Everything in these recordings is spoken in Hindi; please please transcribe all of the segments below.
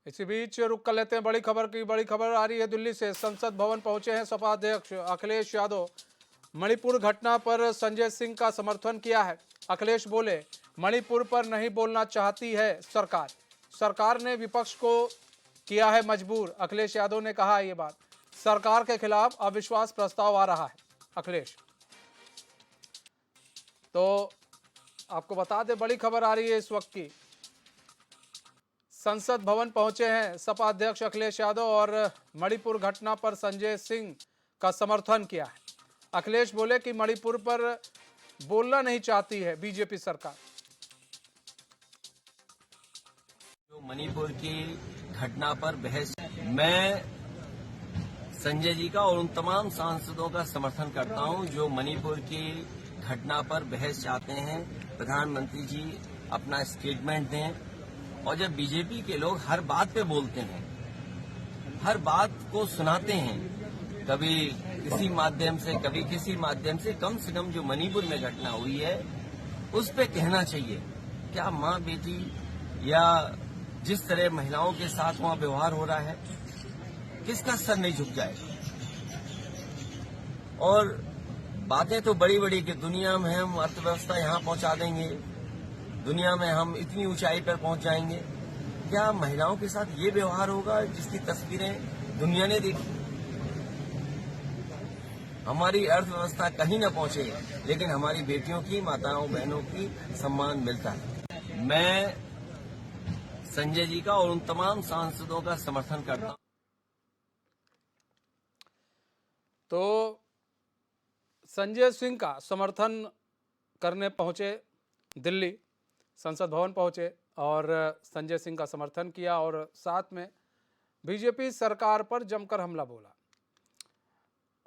इसी बीच रुक कर लेते हैं बड़ी खबर की। बड़ी खबर आ रही है दिल्ली से। संसद भवन पहुंचे हैं सपा अध्यक्ष अखिलेश यादव। मणिपुर घटना पर संजय सिंह का समर्थन किया है। अखिलेश बोले, मणिपुर पर नहीं बोलना चाहती है सरकार। सरकार ने विपक्ष को किया है मजबूर। अखिलेश यादव ने कहा ये बात। सरकार के खिलाफ अविश्वास प्रस्ताव आ रहा है। अखिलेश तो आपको बता दें, बड़ी खबर आ रही है इस वक्त की। संसद भवन पहुंचे हैं सपा अध्यक्ष अखिलेश यादव और मणिपुर घटना पर संजय सिंह का समर्थन किया है। अखिलेश बोले कि मणिपुर पर बोलना नहीं चाहती है बीजेपी सरकार। जो मणिपुर की घटना पर बहस, मैं संजय जी का और उन तमाम सांसदों का समर्थन करता हूं जो मणिपुर की घटना पर बहस चाहते हैं। प्रधानमंत्री जी अपना स्टेटमेंट दें। और जब बीजेपी के लोग हर बात पे बोलते हैं, हर बात को सुनाते हैं, कभी किसी माध्यम से कभी किसी माध्यम से कम जो मणिपुर में घटना हुई है उस पे कहना चाहिए। क्या माँ बेटी या जिस तरह महिलाओं के साथ वहां व्यवहार हो रहा है, किसका सर नहीं झुक जाएगा? और बातें तो बड़ी बड़ी कि दुनिया में हम अर्थव्यवस्था यहां पहुंचा देंगे, दुनिया में हम इतनी ऊंचाई पर पहुंच जाएंगे। क्या महिलाओं के साथ ये व्यवहार होगा जिसकी तस्वीरें दुनिया ने देखी? हमारी अर्थव्यवस्था कहीं न पहुंचे, लेकिन हमारी बेटियों की, माताओं बहनों की सम्मान मिलता है। मैं संजय जी का और उन तमाम सांसदों का समर्थन करता हूं। तो संजय सिंह का समर्थन करने पहुंचे दिल्ली, संसद भवन पहुंचे और संजय सिंह का समर्थन किया और साथ में बीजेपी सरकार पर जमकर हमला बोला।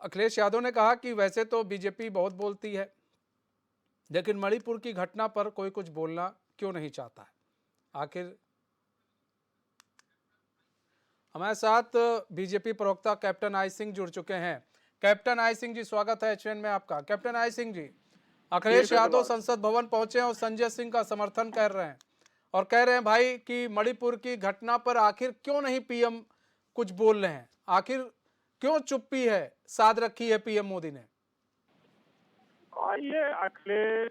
अखिलेश यादव ने कहा कि वैसे तो बीजेपी बहुत बोलती है, लेकिन मणिपुर की घटना पर कोई कुछ बोलना क्यों नहीं चाहता है। आखिर हमारे साथ बीजेपी प्रवक्ता कैप्टन आई सिंह जुड़ चुके हैं। कैप्टन आई सिंह जी, स्वागत है एचएन में आपका। कैप्टन आई सिंह जी, अखिलेश यादव संसद भवन पहुंचे हैं और संजय सिंह का समर्थन कर रहे हैं और कह रहे हैं भाई कि मणिपुर की घटना पर आखिर क्यों नहीं पीएम कुछ बोल रहे हैं, आखिर क्यों चुप्पी है साध रखी है पीएम मोदी ने। ये अखिलेश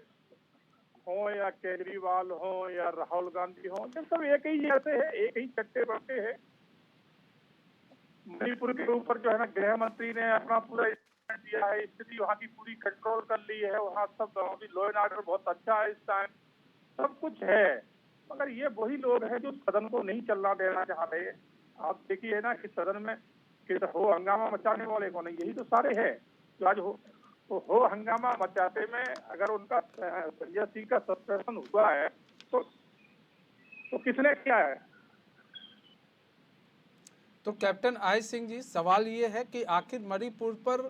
हो या केजरीवाल हो या राहुल गांधी हो, ये सब एक ही जैसे है, एक ही चट्टे बट्टे हैं। मणिपुर के ऊपर जो है ना, गृह मंत्री ने अपना पूरा स्टेटमेंट दिया है, स्थिति वहाँ की पूरी कंट्रोल कर ली है, वहाँ सब लॉ एंड ऑर्डर बहुत अच्छा है, इस टाइम सब कुछ है। मगर ये वही लोग हैं जो सदन को नहीं चलना देना चाहते। आप देखिए ना कि सदन में हो हंगामा मचाने वाले कौन है? यही तो सारे हैं जो आज हो हंगामा मचाते में अगर उनका संजय सिंह का सस्पेंशन हुआ है तो किसने किया है? तो कैप्टन आई सिंह जी, सवाल ये है कि आखिर मणिपुर पर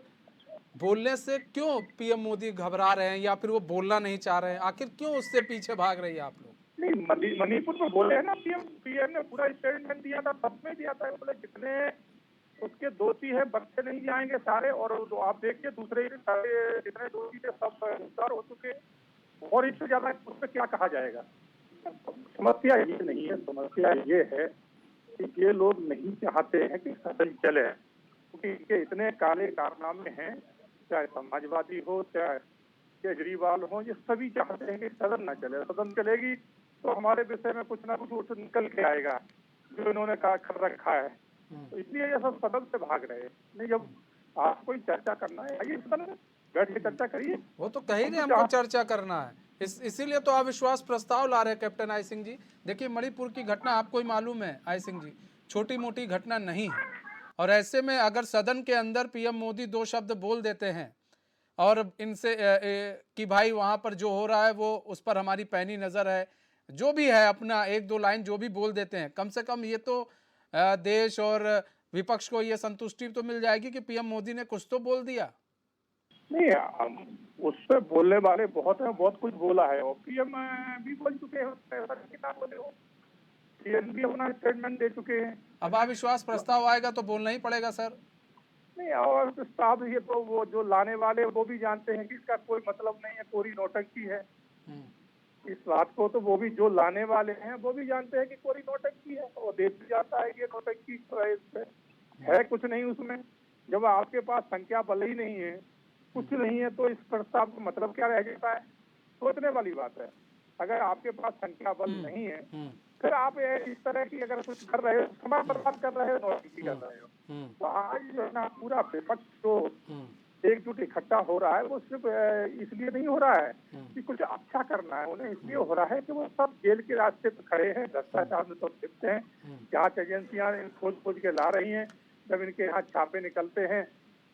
बोलने से क्यों पीएम मोदी घबरा रहे हैं या फिर वो बोलना नहीं चाह रहे हैं, आखिर क्यों उससे पीछे भाग रही है आप लोग? नहीं, मणिपुर पर बोले है ना, पीएम ने पूरा स्टेटमेंट दिया था, सब में दिया था। बोले जितने उसके दोषी है बख्शे नहीं जाएंगे सारे। और आप देखिए दूसरे सारे जितने दोषी थे सब गिरफ्तार हो चुके, और इससे ज्यादा उस पर क्या कहा जाएगा? समस्या ये नहीं है, समस्या ये है कि ये लोग नहीं चाहते हैं कि सदन चले, क्योंकि इनके इतने काले कारनामे हैं। चाहे समाजवादी हो, चाहे केजरीवाल हो, ये सभी चाहते हैं कि सदन न चले। सदन चलेगी तो हमारे विषय में कुछ ना कुछ उठ निकल के आएगा जो इन्होंने कहा कर रखा है। तो इसलिए ये सब सदन से भाग रहे हैं। नहीं, जब आप कोई चर्चा करना है, आइए सदन में बैठ के चर्चा करिए। वो तो कहीं नहीं हमको चर्चा करना है, इसीलिए तो अविश्वास प्रस्ताव ला रहे हैं कैप्टन आई सिंह जी। देखिए, मणिपुर की घटना आपको ही मालूम है आई सिंह जी, छोटी मोटी घटना नहीं है। और ऐसे में अगर सदन के अंदर पीएम मोदी दो शब्द बोल देते हैं और इनसे कि भाई वहां पर जो हो रहा है वो उस पर हमारी पैनी नजर है, जो भी है अपना एक दो लाइन जो भी बोल देते हैं, कम से कम ये तो देश और विपक्ष को ये संतुष्टि तो मिल जाएगी कि पीएम मोदी ने कुछ तो बोल दिया। नहीं, उस पर बोलने वाले बहुत हैं, बहुत कुछ बोला है और पीएम भी बोल चुके हैं, ऐसा कितना बोले हो। पीएम भी अपना स्टेटमेंट दे चुके हैं। अब अविश्वास प्रस्ताव आएगा तो बोलना ही पड़ेगा सर। नहीं, और साहब ये तो वो जो लाने वाले वो भी जानते हैं कि इसका कोई मतलब नहीं है, पूरी नौटंकी है। इस बात को तो वो भी जो लाने वाले हैं वो भी जानते हैं कि कोई नौटंकी है, और देश भी जाता है कि ये नौटंकी है कुछ नहीं उसमें। जब आपके पास संख्या बल ही नहीं है, कुछ नहीं है, तो इस प्रस्ताव का मतलब क्या रह जाता है? सोचने वाली बात है। अगर आपके पास संख्या बल नहीं है, फिर आप इस तरह की अगर कुछ कर रहे हो, समाज बर्बाद कर रहे हो, नौटंकी कर रहे हो। तो आज जो है ना पूरा विपक्ष जो एकजुट इकट्ठा हो रहा है, वो सिर्फ इसलिए नहीं हो रहा है कि कुछ अच्छा करना है उन्हें, इसलिए हो रहा है कि वो सब जेल के रास्ते पे खड़े हैं, भ्रष्टाचार में सब लिप्त हैं। जांच एजेंसियां खोज खोज के ला रही हैं। जब इनके यहाँ छापे निकलते हैं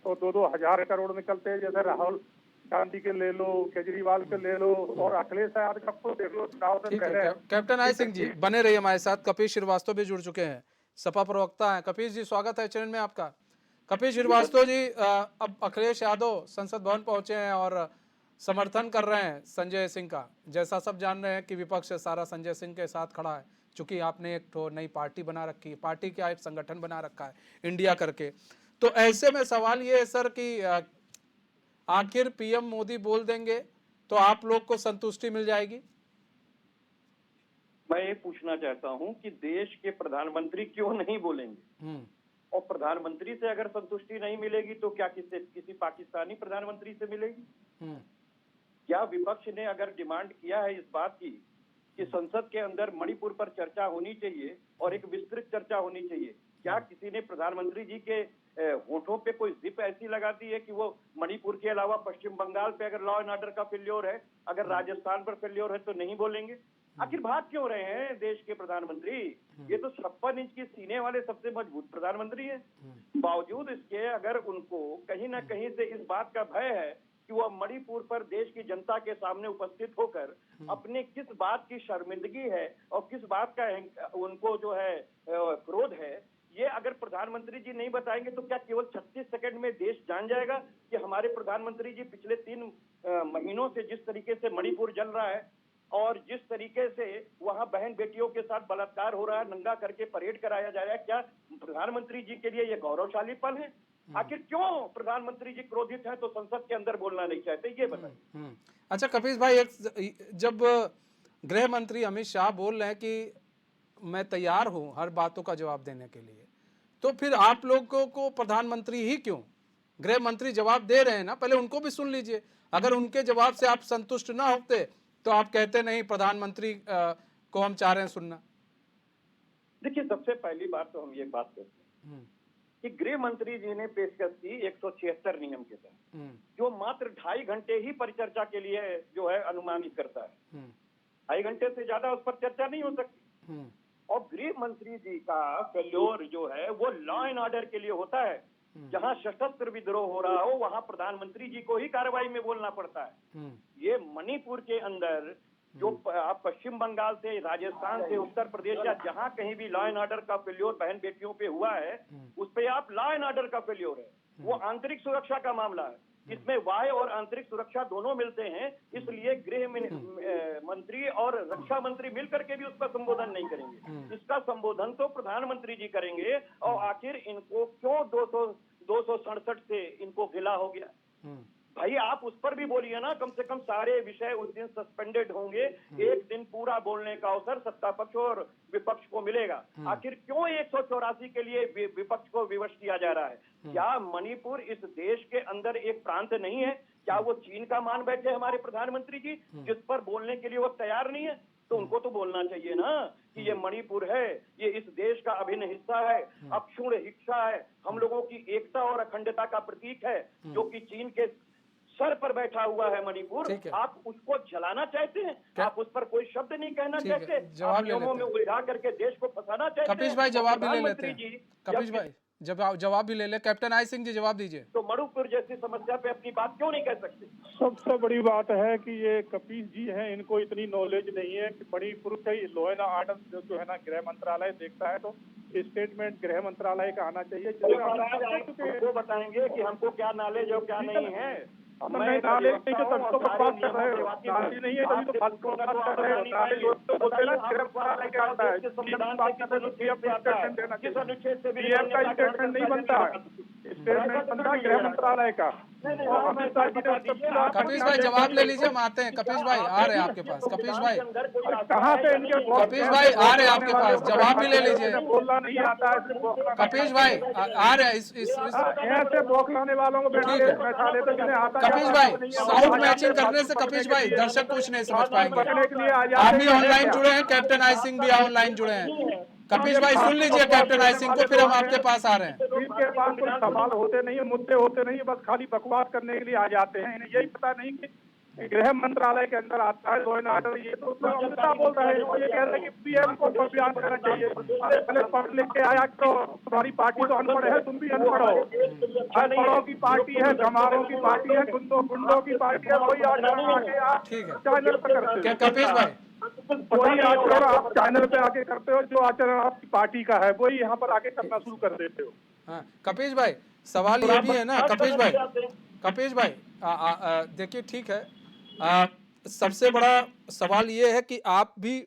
तो 2-2 हजार करोड़ निकलते हैं। जैसे राहुल गांधी के ले लो, केजरीवाल के ले लो, और अखिलेश यादव का खुद देख लो, चुनाव से ठीक है। पहले। कैप्टन आई सिंह जी बने रहिए हमारे साथ। कपिल श्रीवास्तव भी जुड़ चुके हैं, सपा प्रवक्ता हैं। कपिल जी स्वागत है चैनल में आपका। कपिल श्रीवास्तव जी, अब अखिलेश यादव संसद भवन पहुंचे हैं और समर्थन कर रहे हैं संजय सिंह का। जैसा सब जान रहे हैं कि विपक्ष सारा संजय सिंह के साथ खड़ा है, चूंकि आपने एक तो नई पार्टी बना रखी है, पार्टी क्या एक संगठन बना रखा है इंडिया करके। तो ऐसे में सवाल ये है सर कि आखिर पीएम मोदी बोल देंगे तो आप लोग को संतुष्टि मिल जाएगी? मैं ये पूछना चाहता हूं कि देश के प्रधानमंत्री क्यों नहीं बोलेंगे, और प्रधानमंत्री से अगर संतुष्टि नहीं मिलेगी तो क्या किसी पाकिस्तानी प्रधानमंत्री से मिलेगी? क्या विपक्ष ने अगर डिमांड किया है इस बात की कि संसद के अंदर मणिपुर पर चर्चा होनी चाहिए और एक विस्तृत चर्चा होनी चाहिए, क्या किसी ने प्रधानमंत्री जी के होठों पे कोई जिप ऐसी लगा दी है कि वो मणिपुर के अलावा पश्चिम बंगाल पे अगर लॉ एंड ऑर्डर का फेल्योर है, अगर राजस्थान पर फेल्योर है तो नहीं बोलेंगे? आखिर भाग क्यों रहे हैं देश के प्रधानमंत्री? ये तो 56 इंच के सीने वाले सबसे मजबूत प्रधानमंत्री हैं। बावजूद इसके अगर उनको कहीं ना कहीं से इस बात का भय है कि वह मणिपुर पर देश की जनता के सामने उपस्थित होकर अपने किस बात की शर्मिंदगी है और किस बात का उनको जो है क्रोध है, ये अगर प्रधानमंत्री जी नहीं बताएंगे तो क्या केवल 36 सेकंड में देश जान जाएगा कि हमारे प्रधानमंत्री जी पिछले 3 महीनों से जिस तरीके से मणिपुर जल रहा है और जिस तरीके से वहां बहन बेटियों के साथ बलात्कार हो रहा है, नंगा करके परेड कराया जा रहा है, क्या प्रधानमंत्री जी के लिए ये गौरवशाली पल है? आखिर क्यों प्रधानमंत्री जी क्रोधित हैं तो संसद के अंदर बोलना नहीं चाहते, ये बताइए। अच्छा कपिल भाई, जब गृह मंत्री अमित शाह बोल रहे हैं कि मैं तैयार हूं हर बातों का जवाब देने के लिए, तो फिर आप लोगों को प्रधानमंत्री ही क्यों? गृह मंत्री जवाब दे रहे हैं ना, पहले उनको भी सुन लीजिए। अगर उनके जवाब से आप संतुष्ट ना होते तो आप कहते नहीं प्रधानमंत्री को हम चाह रहे हैं सुनना। देखिए, सबसे पहली बात तो हम ये बात करते हैं कि गृह मंत्री जी ने पेशकश की 176 नियम के तहत, जो मात्र 2.5 घंटे ही परिचर्चा के लिए जो है अनुमानित करता है। 2.5 घंटे से ज्यादा उस पर चर्चा नहीं हो सकती। और गृह मंत्री जी का फेल्योर जो है वो लॉ एंड ऑर्डर के लिए होता है। जहां सशस्त्र विद्रोह हो रहा हो वहां प्रधानमंत्री जी को ही कार्रवाई में बोलना पड़ता है। ये मणिपुर के अंदर जो आप पश्चिम बंगाल से, राजस्थान से, उत्तर प्रदेश या जहां कहीं भी लॉ एंड ऑर्डर का फेल्योर बहन बेटियों पे हुआ है, उस पे आप लॉ एंड ऑर्डर का फेल्योर है, वो आंतरिक सुरक्षा का मामला है। इसमें बाह्य और आंतरिक सुरक्षा दोनों मिलते हैं, इसलिए गृह मंत्री और रक्षा मंत्री मिलकर के भी उसका संबोधन नहीं करेंगे। इसका संबोधन तो प्रधानमंत्री जी करेंगे। और आखिर इनको क्यों 267 से इनको गिला हो गया? भाई आप उस पर भी बोलिए ना, कम से कम सारे विषय उस दिन सस्पेंडेड होंगे, एक दिन पूरा बोलने का अवसर सत्ता पक्ष और विपक्ष को मिलेगा। आखिर क्यों 184 के लिए विपक्ष को विवश किया जा रहा है? क्या मणिपुर इस देश के अंदर एक प्रांत नहीं है? क्या वो चीन का मान बैठे हमारे प्रधानमंत्री जी, जिस पर बोलने के लिए वो तैयार नहीं है? तो उनको तो बोलना चाहिए ना कि ये मणिपुर है, ये इस देश का अभिन्न हिस्सा है, अक्षुण्ण हिस्सा है, हम लोगों की एकता और अखंडता का प्रतीक है, जो कि चीन के सर पर बैठा हुआ है मणिपुर। आप उसको जलाना चाहते हैं? आप उस पर कोई शब्द नहीं कहना चाहते? आप नियमों में उलझा करके देश को फंसाना चाहते हैं? कपिल भाई जवाब भी ले लेते हैं। कपिल भाई जवाब भी ले ले। कैप्टन आई सिंह जी जवाब दीजिए। तो मणिपुर जैसी समस्या पे अपनी बात क्यों नहीं कह सकते? सबसे बड़ी बात है कि ये कपिल जी हैं, इनको इतनी नॉलेज नहीं है कि मणिपुर का लॉ एंड ऑर्डर जो है ना गृह मंत्रालय देखता है, तो स्टेटमेंट गृह मंत्रालय का आना चाहिए। वो बताएंगे कि हमको क्या नॉलेज और क्या नहीं है। मैं नॉलेज नहीं है तभी तो बात कर रहे हो, नॉलेज नहीं है तभी तो बात कर रहे हो। नॉलेज तो बोलते ना गृह मंत्रालय क्या आता है, पीएम का स्टेटमेंट नहीं बनता है, स्टेटमेंट बनता है गृह मंत्रालय का। और अमित शाह जी ने उससे पूरा कपीश भाई जवाब ले लीजिए, हम आते हैं। कपीश भाई आ रहे हैं आपके पास। कपीश भाई, कहाँ से इनके कपीश भाई आ रहे हैं आपके पास, जवाब भी ले लीजिए। बोलना नहीं आता है, सिर्फ बौखलाना कपीश भाई आ रहे हैं ऐसे बौखलाने वालों को बैठा के बैठा लेते जिन्हें आता कपीश भाई, साउंड मैचिंग करने से कपीश भाई दर्शक कुछ नहीं समझ पाएंगे। पकड़ने के लिए आ आप जाते भी ऑनलाइन जुड़े हैं, कैप्टन आई सिंह भी ऑनलाइन जुड़े हैं। कपीश भाई सुन लीजिए कैप्टन आई सिंह को, फिर हम आपके पास आ रहे हैं। इनके पास कोई सवाल होते नहीं है, मुद्दे होते नहीं है, बस खाली बकवास करने के लिए आ जाते हैं। इन्हें यही पता नहीं कि गृह मंत्रालय के अंदर आता है लॉ एंड ऑर्डर। ये तो अमिता बोल रहे हैं, वो ये कह रहे हैं कि पीएम को बयान करना चाहिए। पहले पढ़ लिख के आया तो तुम्हारी पार्टी तो अनपढ़ है, तुम भी अनपढ़ हो। अनपढ़ों की पार्टी है, गंवारों की पार्टी है, गुंडों की पार्टी है, वही आचरण आके आप ठीक है। चैनल पे करते क्या हो। कपीश भाई, वही आचरण आप चैनल पे आके करते हो, जो आचरण आपकी पार्टी का है वही यहाँ पर आके करना शुरू कर देते हो। हाँ कपीश भाई, सवाल ये भी है ना कपीश भाई, कपीश भाई देखिए ठीक है, सबसे बड़ा सवाल ये है कि आप भी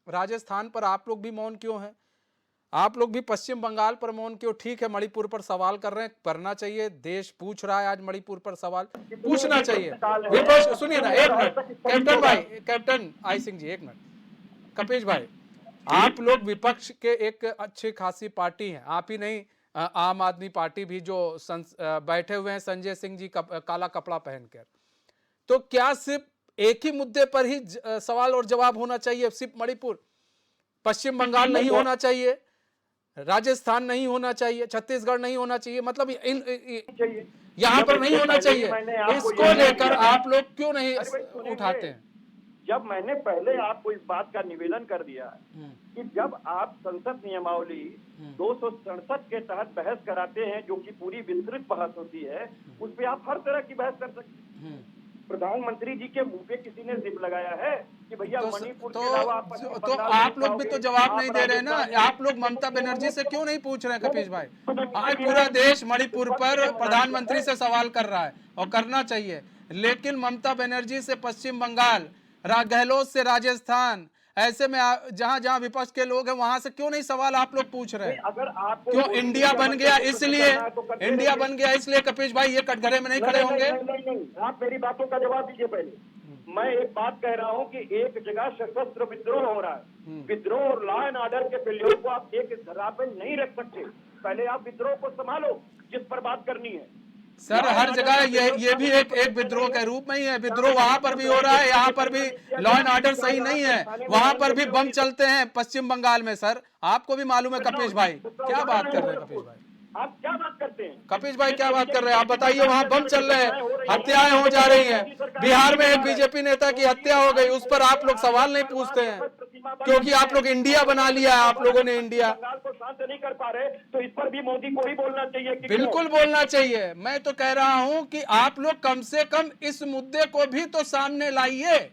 राजस्थान पर आप लोग भी मौन क्यों हैं? आप लोग भी पश्चिम बंगाल पर मौन क्यों? ठीक है मणिपुर पर सवाल कर रहे हैं, करना चाहिए, देश पूछ रहा है आज मणिपुर पर सवाल, पूछना चाहिए। विपक्ष सुनिए ना, एक मिनट कैप्टन भाई, कैप्टन आई सिंह जी एक मिनट। कपीश भाई, आप लोग विपक्ष के एक अच्छी खासी पार्टी हैं, आप ही नहीं, आम आदमी पार्टी भी जो बैठे हुए हैं संजय सिंह जी काला कपड़ा पहनकर, तो क्या सिर्फ एक ही मुद्दे पर ही सवाल और जवाब होना चाहिए? सिर्फ मणिपुर, पश्चिम बंगाल नहीं होना चाहिए, राजस्थान नहीं होना चाहिए, छत्तीसगढ़ नहीं होना चाहिए, मतलब यहाँ पर नहीं होना चाहिए? इसको लेकर आप लोग क्यों नहीं उठाते हैं? जब मैंने पहले आपको इस बात का निवेदन कर दिया कि जब आप संसद नियमावली 267 के तहत बहस कराते हैं, जो कि पूरी विस्तृत बहस होती है, उस पर आप हर तरह की बहस कर सकते हैं। प्रधानमंत्री जी के मुंह पे किसी ने जिप लगाया है कि भैया मणिपुर के अलावा तो आप लोग भी तो जवाब नहीं दे रहे ना। आप लोग ममता बनर्जी से क्यों नहीं पूछ रहे कपीश भाई? आज पूरा देश मणिपुर पर प्रधानमंत्री से सवाल कर रहा है और करना चाहिए, लेकिन ममता बनर्जी से पश्चिम बंगाल, गहलोत से राजस्थान, ऐसे में जहां जहां विपक्ष के लोग हैं वहां से क्यों नहीं सवाल आप लोग पूछ रहे हैं? अगर आपको क्यों इंडिया बन गया इसलिए, इंडिया बन गया इसलिए कपीश भाई ये कटघरे में नहीं खड़े होंगे? नहीं, आप मेरी बातों का जवाब दीजिए पहले। मैं एक बात कह रहा हूं कि एक जगह सशस्त्र विद्रोह हो रहा है, विद्रोह और लॉ एंड ऑर्डर के फेल्योर को आप एक धरा पे नहीं रख सकते। पहले आप विद्रोह को संभालो जिस पर बात करनी है। सर हर जगह ये भी एक विद्रोह के रूप में ही है। विद्रोह वहां पर भी हो रहा है, यहाँ पर भी लॉ एंड ऑर्डर सही नहीं है, वहां पर भी बम चलते हैं पश्चिम बंगाल में। सर आपको भी मालूम है कपीश भाई, क्या बात कर रहे हैं कपीश भाई? आप क्या बात करते हैं? कपीश भाई क्या बात कर रहे हैं? आप बताइए, वहां बम चल रहे हैं, हत्याएं हो जा रही हैं, बिहार में एक बीजेपी नेता की हत्या हो गई, उस पर आप लोग सवाल नहीं पूछते हैं क्योंकि आप लोग इंडिया बना लिया है। आप लोगों ने इंडिया बंगाल को शांत नहीं कर पा रहे, तो इस पर भी मोदी को ही बोलना चाहिए कि बिल्कुल बोलना चाहिए। मैं तो कह रहा हूं कि आप लोग कम से कम इस मुद्दे को भी तो सामने लाइए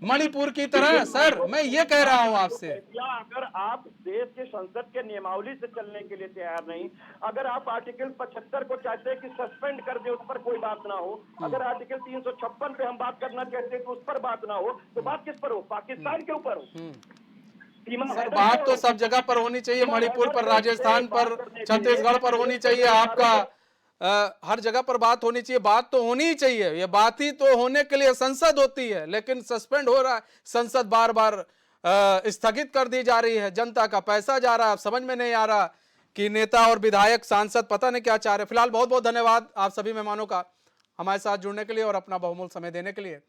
मणिपुर की तरह। सर मैं ये कह रहा हूं आपसे, या अगर आप देश के संसद के नियमावली से चलने के लिए तैयार नहीं, अगर आप आर्टिकल 75 को चाहते हैं कि सस्पेंड कर दे, उस पर कोई बात ना हो, अगर आर्टिकल 356 पे हम बात करना चाहते हैं तो उस पर बात ना हो, तो बात किस पर हो? पाकिस्तान के ऊपर हो। सर बात तो सब जगह पर होनी चाहिए, मणिपुर पर, राजस्थान पर, छत्तीसगढ़ पर होनी चाहिए, आपका हर जगह पर बात होनी चाहिए। बात तो होनी ही चाहिए, ये बात ही तो होने के लिए संसद होती है, लेकिन सस्पेंड हो रहा है संसद, बार बार स्थगित कर दी जा रही है, जनता का पैसा जा रहा है। अब समझ में नहीं आ रहा कि नेता और विधायक, सांसद पता नहीं क्या चाह रहे। फिलहाल बहुत बहुत धन्यवाद आप सभी मेहमानों का हमारे साथ जुड़ने के लिए और अपना बहुमूल्य समय देने के लिए।